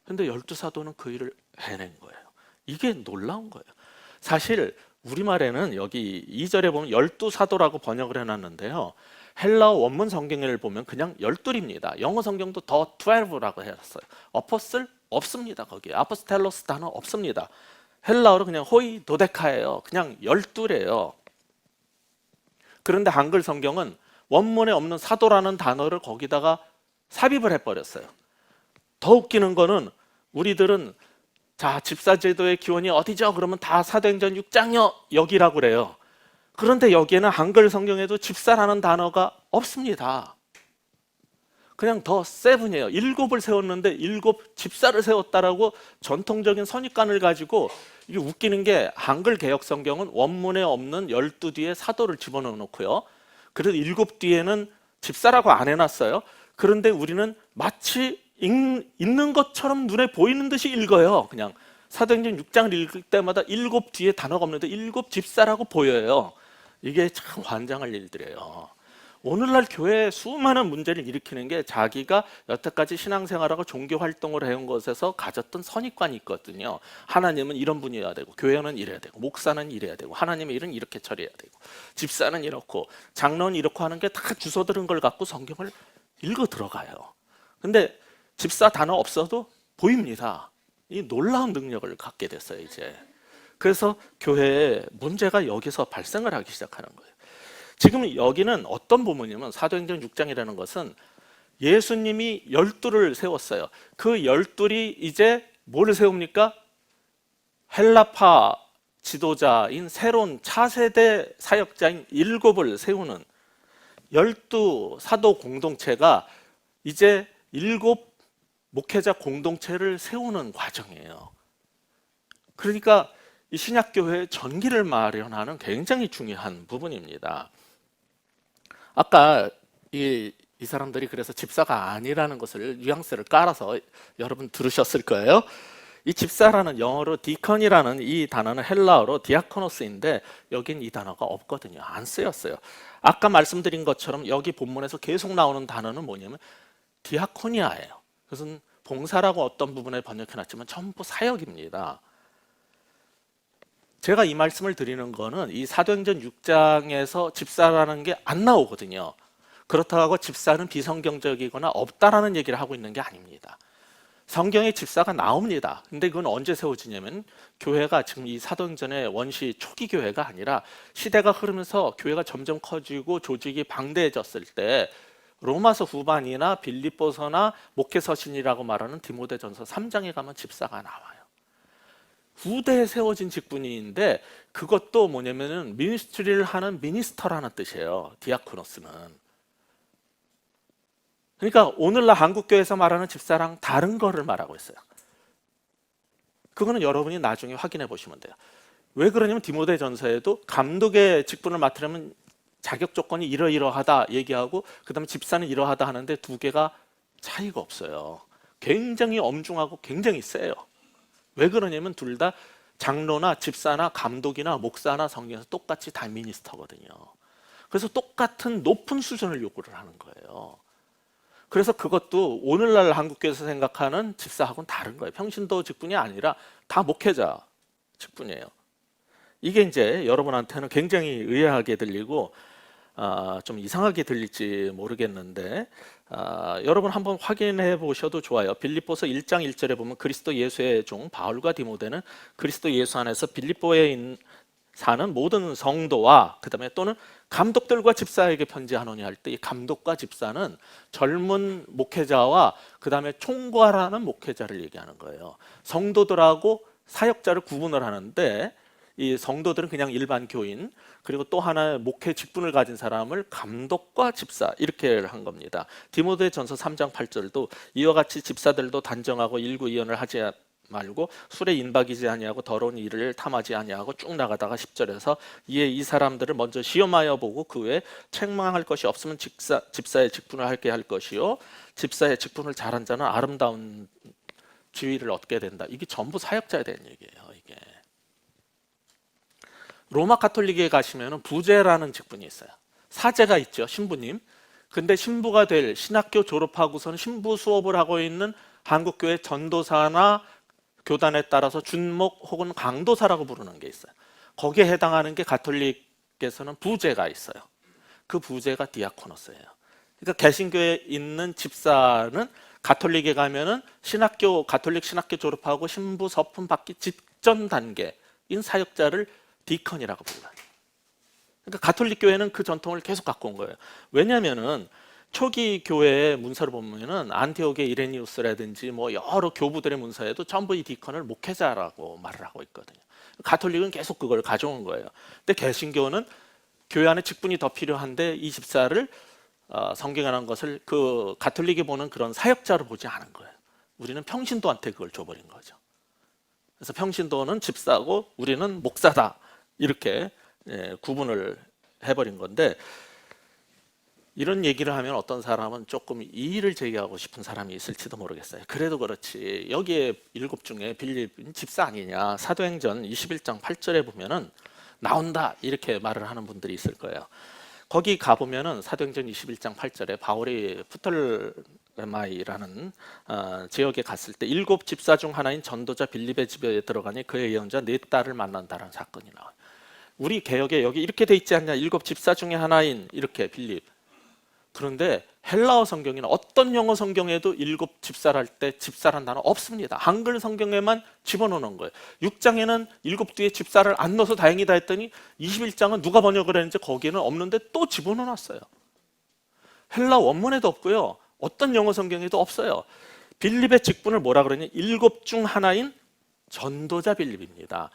근데 12사도는 그 일을 해낸 거예요. 이게 놀라운 거예요. 사실 우리말에는 여기 2절에 보면 12사도라고 번역을 해놨는데요, 헬라어 원문 성경을 보면 그냥 12입니다. 영어 성경도 더 12라고 해놨어요. 어퍼슬 없습니다. 거기에 아포스텔로스 단어 없습니다. 헬라어로 그냥 호이 도데카예요. 그냥 12래요. 그런데 한글 성경은 원문에 없는 사도라는 단어를 거기다가 삽입을 해버렸어요. 더 웃기는 거는, 우리들은 자, 집사제도의 기원이 어디죠? 그러면 다 사도행전 6장요 여기라고 그래요. 그런데 여기에는 한글 성경에도 집사라는 단어가 없습니다. 그냥 더 세븐이에요. 7을 세웠는데 7 집사를 세웠다라고 전통적인 선입관을 가지고, 이게 웃기는 게 한글 개역 성경은 원문에 없는 12 뒤에 사도를 집어넣어 놓고요, 그래도 7 뒤에는 집사라고 안 해놨어요. 그런데 우리는 마치 읽는 것처럼 눈에 보이는 듯이 읽어요. 그냥 사도행전 6장을 읽을 때마다 7 뒤에 단어가 없는데 7 집사라고 보여요. 이게 참 환장할 일들이에요. 오늘날 교회에 수많은 문제를 일으키는 게 자기가 여태까지 신앙생활하고 종교 활동을 해온 것에서 가졌던 선입관이 있거든요. 하나님은 이런 분이어야 되고, 교회는 이래야 되고, 목사는 이래야 되고, 하나님의 일은 이렇게 처리해야 되고, 집사는 이렇고, 장로는 이렇고 하는 게 다 주워 들은 걸 갖고 성경을 읽어 들어가요. 근데 집사 단어 없어도 보입니다. 이 놀라운 능력을 갖게 됐어요, 이제. 그래서 교회에 문제가 여기서 발생을 하기 시작하는 거예요. 지금 여기는 어떤 부분이냐면 사도행전 6장이라는 것은 예수님이 12를 세웠어요. 그 12이 이제 뭐를 세웁니까? 헬라파 지도자인 새로운 차세대 사역자인 7을 세우는 12 사도 공동체가 이제 7 목회자 공동체를 세우는 과정이에요. 그러니까 이 신약교회의 전기를 마련하는 굉장히 중요한 부분입니다. 아까 이 사람들이 그래서 집사가 아니라는 것을 뉘앙스를 깔아서 여러분 들으셨을 거예요. 이 집사라는 영어로 디컨이라는 이 단어는 헬라어로 디아코노스인데 여긴 이 단어가 없거든요. 안 쓰였어요. 아까 말씀드린 것처럼 여기 본문에서 계속 나오는 단어는 뭐냐면 디아코니아예요. 그것은 봉사라고 어떤 부분에 번역해놨지만 전부 사역입니다. 제가 이 말씀을 드리는 거는 이 사도행전 6장에서 집사라는 게 안 나오거든요. 그렇다고 하고 집사는 비성경적이거나 없다라는 얘기를 하고 있는 게 아닙니다. 성경에 집사가 나옵니다. 근데 그건 언제 세워지냐면 교회가 지금 이 사도행전의 원시 초기 교회가 아니라 시대가 흐르면서 교회가 점점 커지고 조직이 방대해졌을 때 로마서 후반이나 빌립보서나 목회서신이라고 말하는 디모데전서 3장에 가면 집사가 나와요. 후대에 세워진 직분인데 그것도 뭐냐면은 미니스트리를 하는 미니스터라는 뜻이에요. 디아코노스는. 그러니까 오늘날 한국교회에서 말하는 집사랑 다른 거를 말하고 있어요. 그거는 여러분이 나중에 확인해 보시면 돼요. 왜 그러냐면 디모데전서에도 감독의 직분을 맡으려면 자격 조건이 이러이러하다 얘기하고 그다음에 집사는 이러하다 하는데 두 개가 차이가 없어요. 굉장히 엄중하고 굉장히 세요. 왜 그러냐면 둘 다 장로나 집사나 감독이나 목사나 성경에서 똑같이 다 미니스터거든요. 그래서 똑같은 높은 수준을 요구를 하는 거예요. 그래서 그것도 오늘날 한국교회에서 생각하는 집사하고는 다른 거예요. 평신도 직분이 아니라 다 목회자 직분이에요. 이게 이제 여러분한테는 굉장히 의아하게 들리고 좀 이상하게 들릴지 모르겠는데 여러분 한번 확인해 보셔도 좋아요. 빌립보서 1장 1절에 보면 그리스도 예수의 종 바울과 디모데는 그리스도 예수 안에서 빌립보에 사는 모든 성도와 그다음에 또는 감독들과 집사에게 편지하노니 할 때 이 감독과 집사는 젊은 목회자와 그다음에 총괄하는 목회자를 얘기하는 거예요. 성도들하고 사역자를 구분을 하는데 이 성도들은 그냥 일반 교인, 그리고 또 하나의 목회 직분을 가진 사람을 감독과 집사 이렇게 한 겁니다. 디모데전서 3장 8절도 이와 같이 집사들도 단정하고 일구이연을 하지 말고 술에 인박이지 아니하고 더러운 일을 탐하지 아니하고 쭉 나가다가 10절에서 이에 이 사람들을 먼저 시험하여 보고 그 외에 책망할 것이 없으면 집사의 직분을 하게 할 것이요 집사의 직분을 잘한 자는 아름다운 지위를 얻게 된다. 이게 전부 사역자에 대한 얘기예요. 이게 로마 가톨릭에 가시면 부제라는 직분이 있어요. 사제가 있죠, 신부님. 근데 신부가 될 신학교 졸업하고서는 신부 수업을 하고 있는 한국교회 전도사나 교단에 따라서 준목 혹은 강도사라고 부르는 게 있어요. 거기에 해당하는 게 가톨릭에서는 부제가 있어요. 그 부제가 디아코노스예요. 그러니까 개신교에 있는 집사는 가톨릭에 가면은 가톨릭 신학교 졸업하고 신부 서품 받기 직전 단계인 사역자를 디컨이라고 불러요. 그러니까 가톨릭 교회는 그 전통을 계속 갖고 온 거예요. 왜냐하면은 초기 교회의 문서를 보면은 안티옥의 이레니우스라든지 뭐 여러 교부들의 문서에도 전부 이 디컨을 목회자라고 말을 하고 있거든요. 가톨릭은 계속 그걸 가져온 거예요. 근데 개신교는 교회 안에 직분이 더 필요한데 이 집사를 성경이라는 것을 그 가톨릭이 보는 그런 사역자로 보지 않은 거예요. 우리는 평신도한테 그걸 줘버린 거죠. 그래서 평신도는 집사고 우리는 목사다. 이렇게 구분을 해버린 건데 이런 얘기를 하면 어떤 사람은 조금 이의를 제기하고 싶은 사람이 있을지도 모르겠어요. 그래도 그렇지 여기에 7 중에 빌립은 집사 아니냐 사도행전 21장 8절에 보면은 나온다 이렇게 말을 하는 분들이 있을 거예요. 거기 가보면은 사도행전 21장 8절에 바울이 프톨레마이라는 지역에 갔을 때 일곱 집사 중 하나인 전도자 빌립의 집에 들어가니 그의 예언자 네 딸을 만난다는 사건이 나와요. 우리 개역에 여기 이렇게 돼 있지 않냐? 일곱 집사 중에 하나인 이렇게 빌립. 그런데 헬라어 성경이나 어떤 영어 성경에도 일곱 집사랄 때 집사란 단어 없습니다. 한글 성경에만 집어넣는 거예요. 6장에는 일곱 뒤에 집사를 안 넣어서 다행이다 했더니 21장은 누가 번역을 했는지 거기에는 없는데 또 집어넣어놨어요. 헬라 원문에도 없고요. 어떤 영어 성경에도 없어요. 빌립의 직분을 뭐라 그러냐? 일곱 중 하나인 전도자 빌립입니다.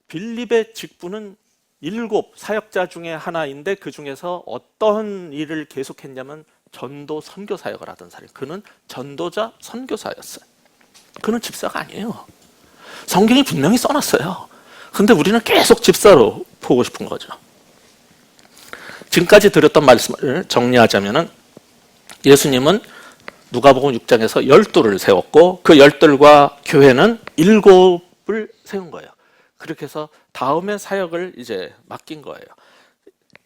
빌립의 직분은 일곱 사역자 중에 하나인데 그 중에서 어떤 일을 계속했냐면 전도 선교 사역을 하던 사람. 그는 전도자 선교사였어요. 그는 집사가 아니에요. 성경이 분명히 써놨어요. 근데 우리는 계속 집사로 보고 싶은 거죠. 지금까지 드렸던 말씀을 정리하자면은 예수님은 누가복음 6장에서 12를 세웠고 그 12과 교회는 7을 세운 거예요. 그렇게 해서 다음에 사역을 이제 맡긴 거예요.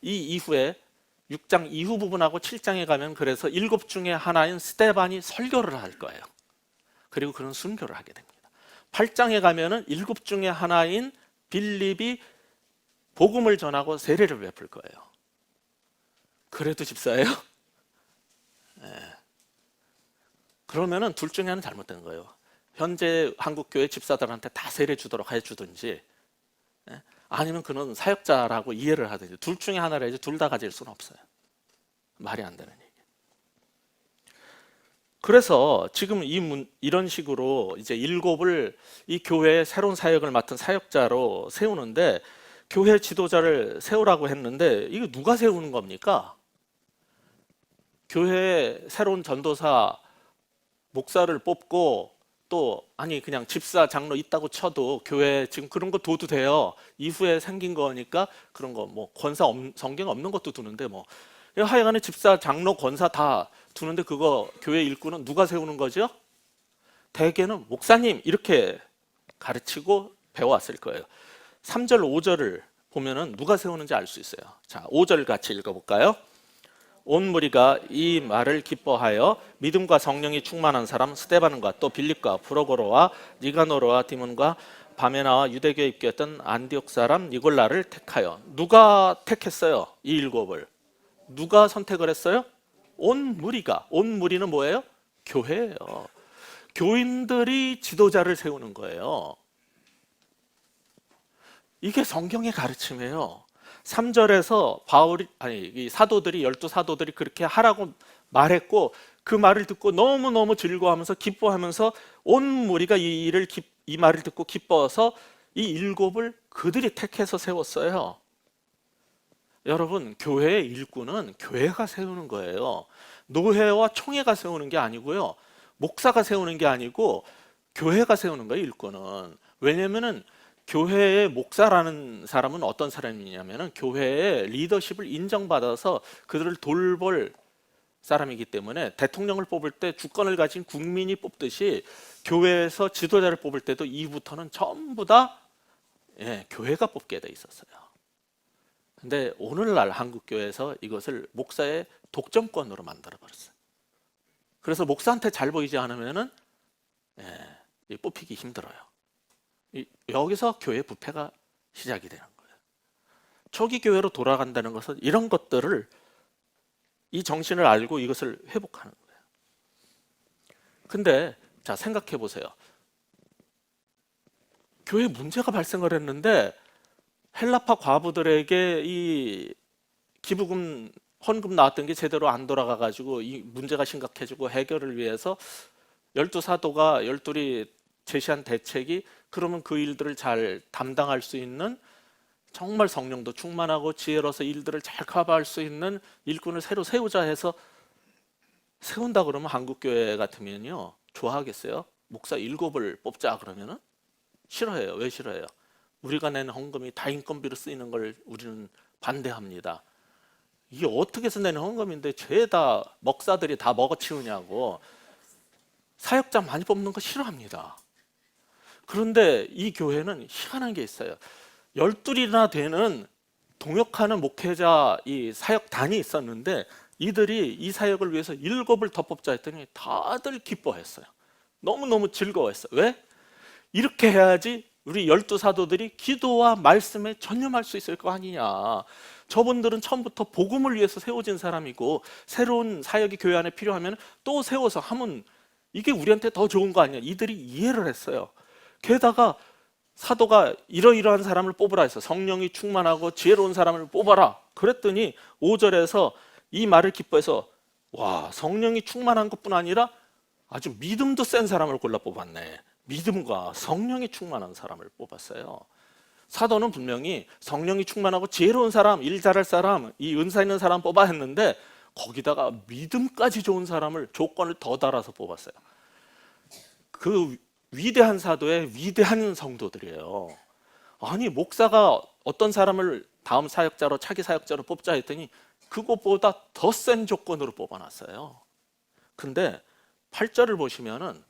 이 이후에 6장 이후 부분하고 7장에 가면 그래서 7 중에 하나인 스데반이 설교를 할 거예요. 그리고 그는 순교를 하게 됩니다. 8장에 가면은 7 중에 하나인 빌립이 복음을 전하고 세례를 베풀 거예요. 그래도 집사예요? 네. 그러면은 둘 중에 하나는 잘못된 거예요. 현재 한국교회 집사들한테 다 세례 주도록 해주든지 아니면 그는 사역자라고 이해를 하든지 둘 중에 하나를 해야지 둘 다 가질 수는 없어요. 말이 안 되는 얘기. 그래서 지금 이런 식으로 이제 7을 이 교회의 새로운 사역을 맡은 사역자로 세우는데 교회 지도자를 세우라고 했는데 이거 누가 세우는 겁니까? 교회에 새로운 전도사 목사를 뽑고 또 아니 그냥 집사 장로 있다고 쳐도 교회 지금 그런 거 둬도 돼요. 이후에 생긴 거니까 그런 거 뭐 권사 성경 없는 것도 두는데 뭐 하여간에 집사 장로 권사 다 두는데 그거 교회 일꾼은 누가 세우는 거죠? 대개는 목사님 이렇게 가르치고 배워왔을 거예요. 3절 5절을 보면은 누가 세우는지 알 수 있어요. 자, 5절 같이 읽어볼까요? 온 무리가 이 말을 기뻐하여 믿음과 성령이 충만한 사람 스데반과 또 빌립과 프로고로와 니가노르와 디몬과 바메나와 유대교에 입교했던 안디옥 사람 니골라를 택하여. 누가 택했어요? 이 7을 누가 선택을 했어요? 온 무리가. 온 무리는 뭐예요? 교회예요. 교인들이 지도자를 세우는 거예요. 이게 성경의 가르침이에요. 3절에서 이 사도들이 12사도들이 그렇게 하라고 말했고 그 말을 듣고 너무너무 즐거워하면서 기뻐하면서 온 무리가 이 말을 듣고 기뻐서 이 7을 그들이 택해서 세웠어요. 여러분, 교회의 일꾼은 교회가 세우는 거예요. 노회와 총회가 세우는 게 아니고요. 목사가 세우는 게 아니고 교회가 세우는 거예요, 일꾼은. 왜냐면은 교회의 목사라는 사람은 어떤 사람이냐면은 교회의 리더십을 인정받아서 그들을 돌볼 사람이기 때문에 대통령을 뽑을 때 주권을 가진 국민이 뽑듯이 교회에서 지도자를 뽑을 때도 이후부터는 전부 다 교회가 뽑게 돼 있었어요. 근데 오늘날 한국교회에서 이것을 목사의 독점권으로 만들어 버렸어요. 그래서 목사한테 잘 보이지 않으면은 뽑히기 힘들어요. 여기서 교회 부패가 시작이 되는 거예요. 초기 교회로 돌아간다는 것은 이런 것들을 이 정신을 알고 이것을 회복하는 거예요. 근데 자 생각해 보세요. 교회에 문제가 발생을 했는데 헬라파 과부들에게 이 기부금 헌금 나왔던 게 제대로 안 돌아가 가지고 이 문제가 심각해지고 해결을 위해서 12사도가 12이 제시한 대책이 그러면 그 일들을 잘 담당할 수 있는 정말 성령도 충만하고 지혜로서 일들을 잘 커버할 수 있는 일꾼을 새로 세우자 해서 세운다 그러면 한국교회 같으면요 좋아하겠어요? 목사 7을 뽑자 그러면은 싫어해요. 왜 싫어해요? 우리가 낸 헌금이 다 인건비로 쓰이는 걸 우리는 반대합니다. 이게 어떻게 해서 내는 헌금인데 죄다 목사들이 다 먹어치우냐고 사역자 많이 뽑는 거 싫어합니다. 그런데 이 교회는 희한한 게 있어요. 12이나 되는 동역하는 목회자 이 사역단이 있었는데 이들이 이 사역을 위해서 7을 더 뽑자 했더니 다들 기뻐했어요. 너무너무 즐거워했어요. 왜? 이렇게 해야지 우리 12사도들이 기도와 말씀에 전념할 수 있을 거 아니냐. 저분들은 처음부터 복음을 위해서 세워진 사람이고 새로운 사역이 교회 안에 필요하면 또 세워서 하면 이게 우리한테 더 좋은 거 아니냐. 이들이 이해를 했어요. 게다가 사도가 이러이러한 사람을 뽑으라 해서 성령이 충만하고 지혜로운 사람을 뽑아라 그랬더니 5절에서 이 말을 기뻐해서 와, 성령이 충만한 것뿐 아니라 아주 믿음도 센 사람을 골라 뽑았네. 믿음과 성령이 충만한 사람을 뽑았어요. 사도는 분명히 성령이 충만하고 지혜로운 사람, 일 잘할 사람, 이 은사 있는 사람 뽑아 했는데 거기다가 믿음까지 좋은 사람을 조건을 더 달아서 뽑았어요. 그 위대한 사도의 위대한 성도들이에요. 아니, 목사가 어떤 사람을 다음 사역자로 차기 사역자로 뽑자 했더니 그것보다 더 센 조건으로 뽑아놨어요. 근데 8절을 보시면은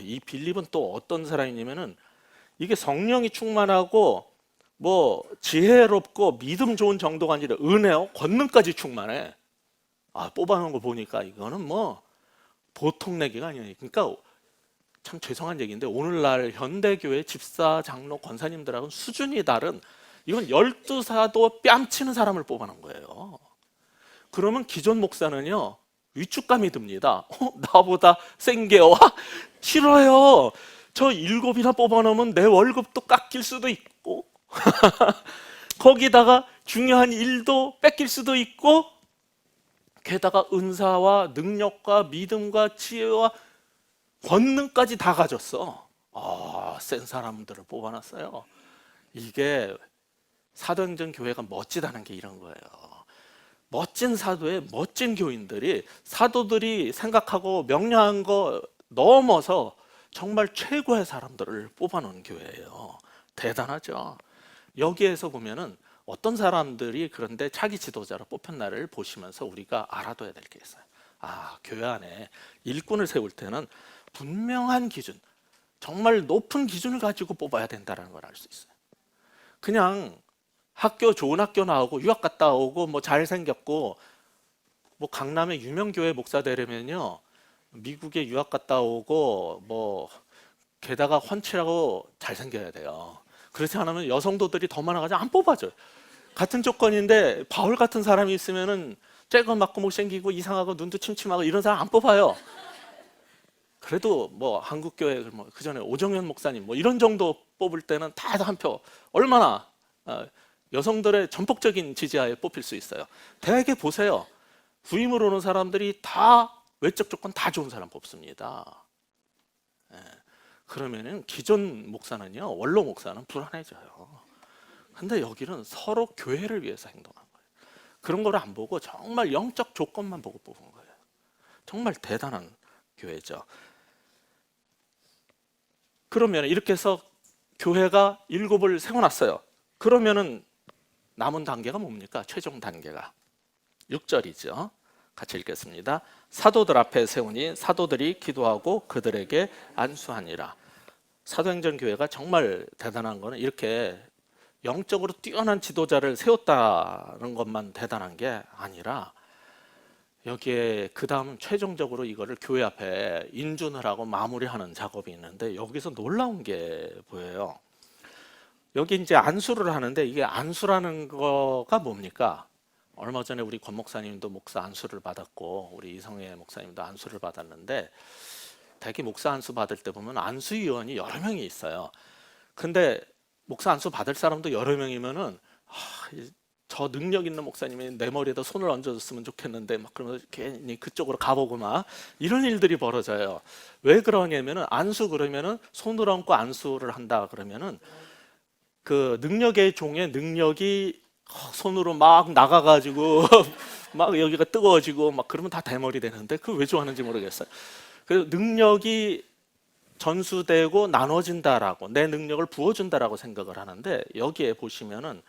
이 빌립은 또 어떤 사람이냐면은 이게 성령이 충만하고 뭐 지혜롭고 믿음 좋은 정도가 아니라 은혜요, 권능까지 충만해. 뽑아놓은 거 보니까 이거는 뭐 보통 내기가 아니에요. 그러니까 참 죄송한 얘기인데 오늘날 현대교회 집사, 장로, 권사님들하고는 수준이 다른 이건 12사도 뺨치는 사람을 뽑아놓은 거예요. 그러면 기존 목사는요 위축감이 듭니다. 나보다 센 게 와? 싫어요. 저 7이나 뽑아놓으면 내 월급도 깎일 수도 있고 거기다가 중요한 일도 뺏길 수도 있고 게다가 은사와 능력과 믿음과 지혜와 권능까지 다 가졌어. 센 사람들을 뽑아놨어요. 이게 사도행전 교회가 멋지다는 게 이런 거예요. 멋진 사도의 멋진 교인들이 사도들이 생각하고 명령한 거 넘어서 정말 최고의 사람들을 뽑아놓은 교회예요. 대단하죠. 여기에서 보면은 어떤 사람들이 그런데 차기 지도자로 뽑혔나를 보시면서 우리가 알아둬야 될 게 있어요. 교회 안에 일꾼을 세울 때는 분명한 기준, 정말 높은 기준을 가지고 뽑아야 된다는 걸 알 수 있어요. 그냥 좋은 학교 나오고 유학 갔다 오고 뭐 잘생겼고 뭐 강남의 유명 교회 목사 되려면요 미국에 유학 갔다 오고 뭐 게다가 훤칠하고 잘생겨야 돼요. 그렇지 않으면 여성도들이 더 많아가지고 안 뽑아줘요. 같은 조건인데 바울 같은 사람이 있으면은 쬐거 맞고 못생기고 이상하고 눈도 침침하고 이런 사람 안 뽑아요. 그래도 뭐 한국교회 그 전에 오정현 목사님 뭐 이런 정도 뽑을 때는 다 한 표 얼마나 여성들의 전폭적인 지지하에 뽑힐 수 있어요. 대개 보세요. 부임을 오는 사람들이 다 외적 조건 다 좋은 사람 뽑습니다. 그러면은 기존 목사는요, 원로 목사는 불안해져요. 근데 여기는 서로 교회를 위해서 행동한 거예요. 그런 걸 안 보고 정말 영적 조건만 보고 뽑은 거예요. 정말 대단한 교회죠. 그러면 이렇게 해서 교회가 7을 세워놨어요. 그러면은 남은 단계가 뭡니까? 최종 단계가 6절이죠. 같이 읽겠습니다. 사도들 앞에 세우니 사도들이 기도하고 그들에게 안수하니라. 사도행전 교회가 정말 대단한 거는 이렇게 영적으로 뛰어난 지도자를 세웠다는 것만 대단한 게 아니라 여기에 그 다음 최종적으로 이거를 교회 앞에 인준을 하고 마무리하는 작업이 있는데 여기서 놀라운 게 보여요. 여기 이제 안수를 하는데 이게 안수라는 거가 뭡니까? 얼마 전에 우리 권 목사님도 목사 안수를 받았고 우리 이성애 목사님도 안수를 받았는데 대개 목사 안수 받을 때 보면 안수위원이 여러 명이 있어요. 근데 목사 안수 받을 사람도 여러 명이면은 저 능력 있는 목사님이 내 머리에다 손을 얹어줬으면 좋겠는데 막 그러면서 괜히 그쪽으로 가보고 막 이런 일들이 벌어져요. 왜 그러냐면은 안수 그러면은 손을 얹고 안수를 한다 그러면은 그 능력의 종의 능력이 손으로 막 나가가지고 막 여기가 뜨거워지고 막 그러면 다 대머리 되는데 그걸 왜 좋아하는지 모르겠어요. 그 능력이 전수되고 나눠진다라고 내 능력을 부어준다라고 생각을 하는데 여기에 보시면은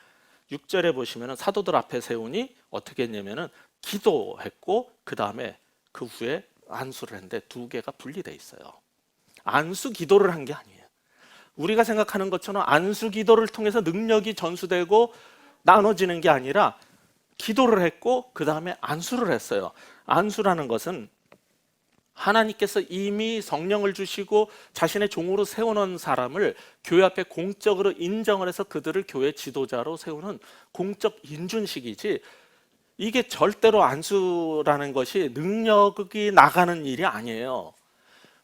6절에 보시면은 사도들 앞에 세우니 어떻게 했냐면은 기도했고 그 다음에 그 후에 안수를 했는데 두 개가 분리돼 있어요. 안수 기도를 한 게 아니에요. 우리가 생각하는 것처럼 안수 기도를 통해서 능력이 전수되고 나눠지는 게 아니라 기도를 했고 그 다음에 안수를 했어요. 안수라는 것은 하나님께서 이미 성령을 주시고 자신의 종으로 세워놓은 사람을 교회 앞에 공적으로 인정을 해서 그들을 교회 지도자로 세우는 공적 인준식이지, 이게 절대로 안수라는 것이 능력이 나가는 일이 아니에요.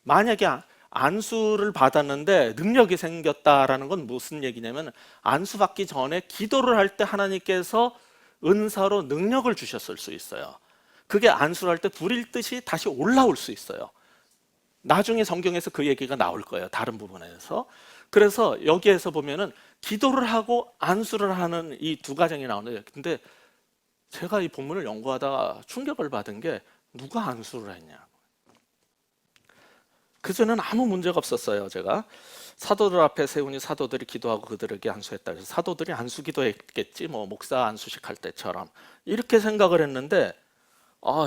만약에 안수를 받았는데 능력이 생겼다라는 건 무슨 얘기냐면, 안수 받기 전에 기도를 할 때 하나님께서 은사로 능력을 주셨을 수 있어요. 그게 안수를 할 때 불일 듯이 다시 올라올 수 있어요. 나중에 성경에서 그 얘기가 나올 거예요, 다른 부분에서. 그래서 여기에서 보면은 기도를 하고 안수를 하는 이 두 가정이 나오는데, 근데 제가 이 본문을 연구하다가 충격을 받은 게, 누가 안수를 했냐. 그전에는 아무 문제가 없었어요. 제가 사도들 앞에 세우니 사도들이 기도하고 그들에게 안수했다. 그래서 사도들이 안수 기도했겠지, 뭐 목사 안수식 할 때처럼, 이렇게 생각을 했는데,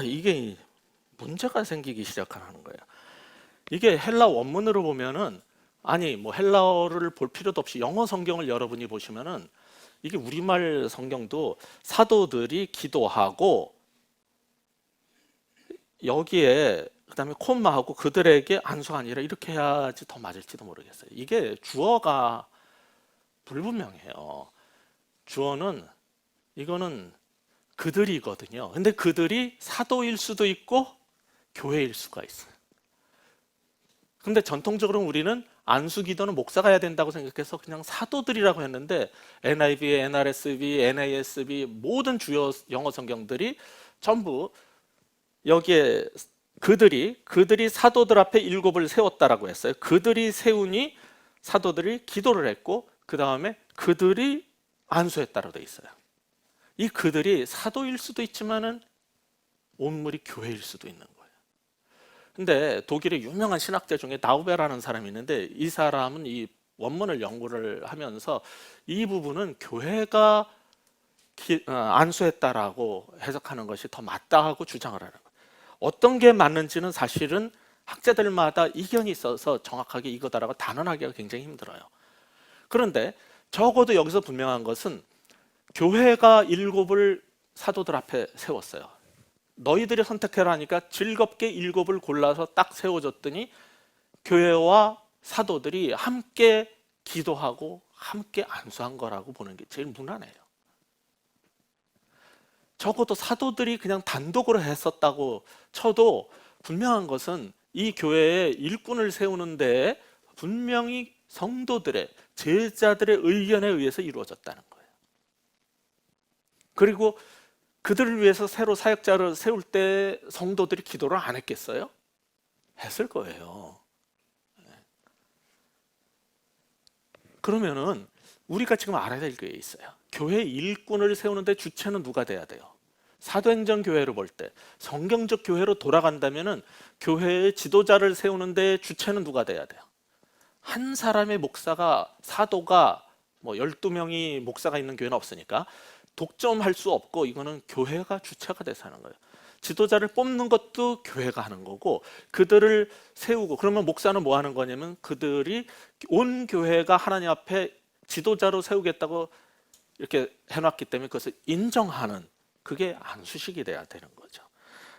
이게 문제가 생기기 시작하는 거예요. 이게 헬라 원문으로 보면은, 아니 뭐 헬라어를 볼 필요도 없이 영어 성경을 여러분이 보시면은, 이게 우리말 성경도 사도들이 기도하고 여기에 그다음에 콤마하고 그들에게 안수가 아니라 이렇게 해야지 더 맞을지도 모르겠어요. 이게 주어가 불분명해요. 주어는 이거는 그들이거든요. 근데 그들이 사도일 수도 있고 교회일 수가 있어요. 근데 전통적으로 우리는 안수 기도는 목사가 해야 된다고 생각해서 그냥 사도들이라고 했는데, NIV, NRSV, NASB 모든 주요 영어 성경들이 전부 여기에 그들이 사도들 앞에 일곱을 세웠다라고 했어요. 그들이 세우니 사도들이 기도를 했고 그 다음에 그들이 안수했다라고 돼 있어요. 이 그들이 사도일 수도 있지만은 온물이 교회일 수도 있는 거예요. 근데 독일의 유명한 신학자 중에 나우베라는 사람이 있는데, 이 사람은 이 원문을 연구를 하면서 이 부분은 교회가 안수했다라고 해석하는 것이 더 맞다고 주장을 하는 거예요. 어떤 게 맞는지는 사실은 학자들마다 이견이 있어서 정확하게 이거다라고 단언하기가 굉장히 힘들어요. 그런데 적어도 여기서 분명한 것은 교회가 일곱을 사도들 앞에 세웠어요. 너희들이 선택해라 하니까 즐겁게 일곱을 골라서 딱 세워줬더니 교회와 사도들이 함께 기도하고 함께 안수한 거라고 보는 게 제일 무난해요. 적어도 사도들이 그냥 단독으로 했었다고 쳐도 분명한 것은 이 교회에 일꾼을 세우는 데 분명히 성도들의, 제자들의 의견에 의해서 이루어졌다는 거예요. 그리고 그들을 위해서 새로 사역자를 세울 때 성도들이 기도를 안 했겠어요? 했을 거예요. 그러면은 우리가 지금 알아야 될 게 있어요. 교회 일꾼을 세우는데 주체는 누가 돼야 돼요? 사도행전 교회로 볼 때 성경적 교회로 돌아간다면은 교회의 지도자를 세우는데 주체는 누가 돼야 돼요? 한 사람의 목사가, 사도가 뭐 12명이 목사가 있는 교회는 없으니까 독점할 수 없고, 이거는 교회가 주체가 돼서 하는 거예요. 지도자를 뽑는 것도 교회가 하는 거고, 그들을 세우고, 그러면 목사는 뭐 하는 거냐면 그들이 온 교회가 하나님 앞에 지도자로 세우겠다고 이렇게 해놨기 때문에 그것을 인정하는, 그게 안수식이 돼야 되는 거죠.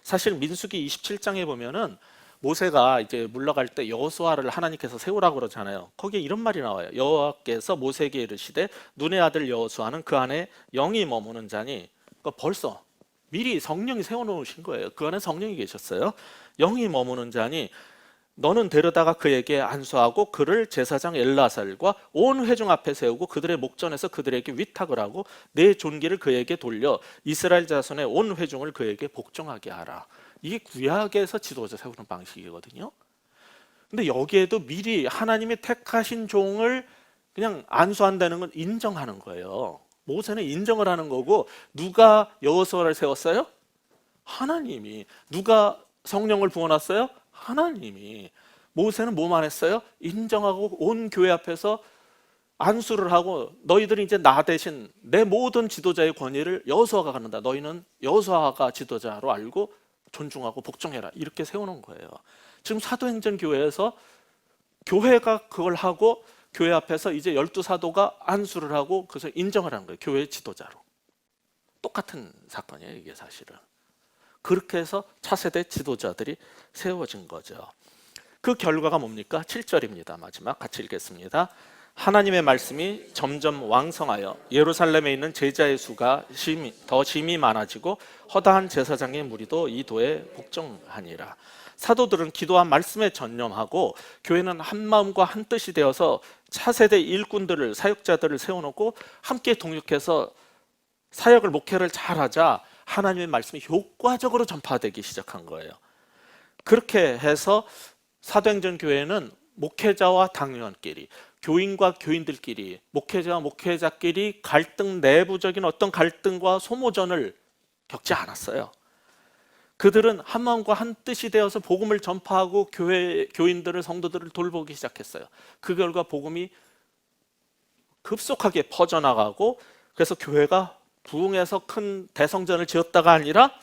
사실 민수기 27장에 보면은 모세가 이제 물러갈 때 여호수아를 하나님께서 세우라고 그러잖아요. 거기에 이런 말이 나와요. 여호와께서 모세에게 이르시되 눈의 아들 여호수아는 그 안에 영이 머무는 자니, 그러니까 벌써 미리 성령이 세워놓으신 거예요. 그 안에 성령이 계셨어요. 영이 머무는 자니 너는 데려다가 그에게 안수하고 그를 제사장 엘라살과 온 회중 앞에 세우고 그들의 목전에서 그들에게 위탁을 하고 내 존귀를 그에게 돌려 이스라엘 자손의 온 회중을 그에게 복종하게 하라. 이게 구약에서 지도자 세우는 방식이거든요. 근데 여기에도 미리 하나님이 택하신 종을 그냥 안수한다는 건 인정하는 거예요. 모세는 인정을 하는 거고, 누가 여호수아를 세웠어요? 하나님이. 누가 성령을 부어놨어요? 하나님이. 모세는 뭐만 했어요? 인정하고 온 교회 앞에서 안수를 하고, 너희들이 이제 나 대신 내 모든 지도자의 권위를 여호수아가 갖는다. 너희는 여호수아가 지도자로 알고 존중하고 복종해라. 이렇게 세우는 거예요. 지금 사도행전 교회에서 교회가 그걸 하고 교회 앞에서 이제 12사도가 안수를 하고 그래서 인정을 하는 거예요. 교회의 지도자로. 똑같은 사건이에요, 이게 사실은. 그렇게 해서 차세대 지도자들이 세워진 거죠. 그 결과가 뭡니까? 7절입니다. 마지막 같이 읽겠습니다. 하나님의 말씀이 점점 왕성하여 예루살렘에 있는 제자의 수가 더 심히 많아지고 허다한 제사장의 무리도 이 도에 복종하니라. 사도들은 기도와 말씀에 전념하고 교회는 한 마음과 한 뜻이 되어서 차세대 일꾼들을, 사역자들을 세워놓고 함께 동역해서 사역을, 목회를 잘하자 하나님의 말씀이 효과적으로 전파되기 시작한 거예요. 그렇게 해서 사도행전 교회는 목회자와 당회원끼리, 교인과 교인들끼리, 목회자와 목회자끼리 갈등, 내부적인 어떤 갈등과 소모전을 겪지 않았어요. 그들은 한 마음과 한 뜻이 되어서 복음을 전파하고 교인들을, 성도들을 돌보기 시작했어요. 그 결과 복음이 급속하게 퍼져나가고, 그래서 교회가 부흥해서 큰 대성전을 지었다가 아니라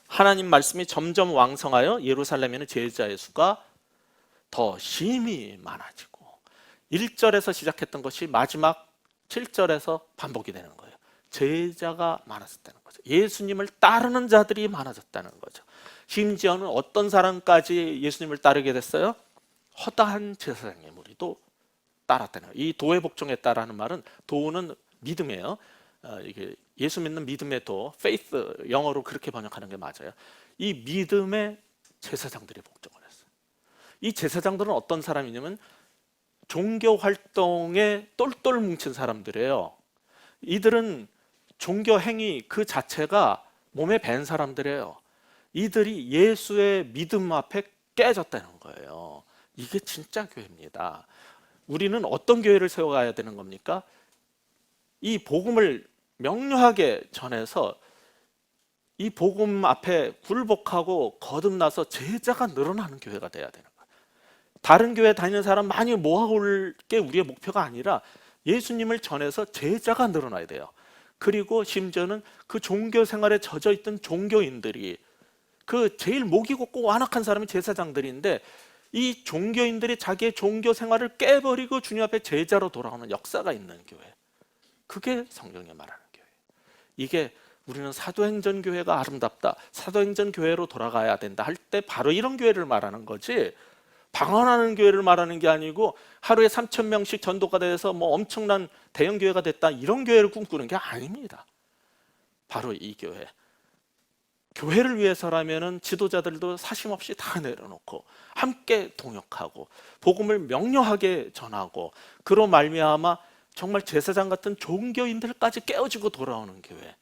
하나님 말씀이 점점 왕성하여 예루살렘에는 제자의 수가 더 심히 많아지고, 1절에서 시작했던 것이 마지막 7절에서 반복이 되는 거예요. 제자가 많아졌다는 거죠. 예수님을 따르는 자들이 많아졌다는 거죠. 심지어는 어떤 사람까지 예수님을 따르게 됐어요? 허다한 제사장의 무리도 따랐다는 거예요. 이 도에 복종했다라는 말은, 도는 믿음이에요. 이게 예수 믿는 믿음의 도, faith, 영어로 그렇게 번역하는 게 맞아요. 이 믿음의 제사장들이 복종을 했어요. 이 제사장들은 어떤 사람이냐면 종교 활동에 똘똘 뭉친 사람들이에요. 이들은 종교 행위 그 자체가 몸에 밴 사람들이에요. 이들이 예수의 믿음 앞에 깨졌다는 거예요. 이게 진짜 교회입니다. 우리는 어떤 교회를 세워가야 되는 겁니까? 이 복음을 명료하게 전해서 이 복음 앞에 굴복하고 거듭나서 제자가 늘어나는 교회가 돼야 되는 거예요. 다른 교회 다니는 사람 많이 모아올 게 우리의 목표가 아니라 예수님을 전해서 제자가 늘어나야 돼요. 그리고 심지어는 그 종교 생활에 젖어 있던 종교인들이, 그 제일 목이 곱고 완악한 사람이 제사장들인데, 이 종교인들이 자기의 종교 생활을 깨버리고 주님 앞에 제자로 돌아오는 역사가 있는 교회, 그게 성경이 말하는 교회. 이게 우리는 사도행전 교회가 아름답다, 사도행전 교회로 돌아가야 된다 할 때 바로 이런 교회를 말하는 거지, 방언하는 교회를 말하는 게 아니고 하루에 3,000명씩 전도가 돼서 뭐 엄청난 대형 교회가 됐다, 이런 교회를 꿈꾸는 게 아닙니다. 바로 이 교회. 교회를 위해서라면은 지도자들도 사심없이 다 내려놓고 함께 동역하고 복음을 명료하게 전하고, 그로 말미암아 정말 제사장 같은 종교인들까지 깨어지고 돌아오는 교회,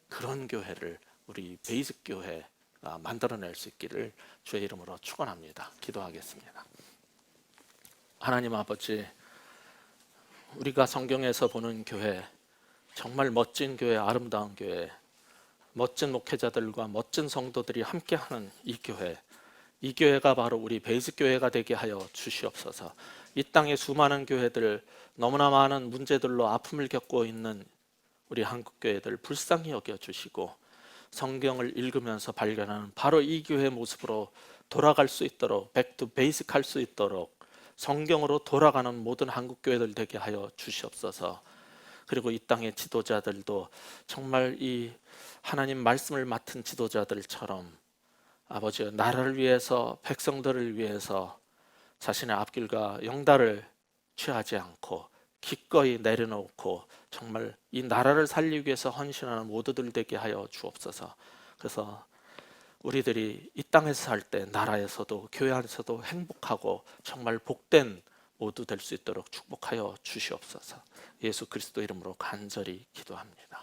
그런 교회를 우리 베이직 교회가 만들어낼 수 있기를 주의 이름으로 축원합니다. 기도하겠습니다. 하나님 아버지, 우리가 성경에서 보는 교회, 정말 멋진 교회, 아름다운 교회, 멋진 목회자들과 멋진 성도들이 함께하는 이 교회, 이 교회가 바로 우리 베이직 교회가 되게 하여 주시옵소서. 이 땅의 수많은 교회들, 너무나 많은 문제들로 아픔을 겪고 있는 우리 한국 교회들 불쌍히 여겨 주시고, 성경을 읽으면서 발견하는 바로 이 교회의 모습으로 돌아갈 수 있도록, 백투 베이직 할 수 있도록 성경으로 돌아가는 모든 한국 교회들 되게 하여 주시옵소서. 그리고 이 땅의 지도자들도 정말 이 하나님 말씀을 맡은 지도자들처럼 아버지, 나라를 위해서, 백성들을 위해서 자신의 앞길과 영달을 취하지 않고 기꺼이 내려놓고 정말 이 나라를 살리기 위해서 헌신하는 모두들 되게 하여 주옵소서. 그래서 우리들이 이 땅에서 살 때 나라에서도 교회 안에서도 행복하고 정말 복된 모두 될 수 있도록 축복하여 주시옵소서. 예수 그리스도 이름으로 간절히 기도합니다.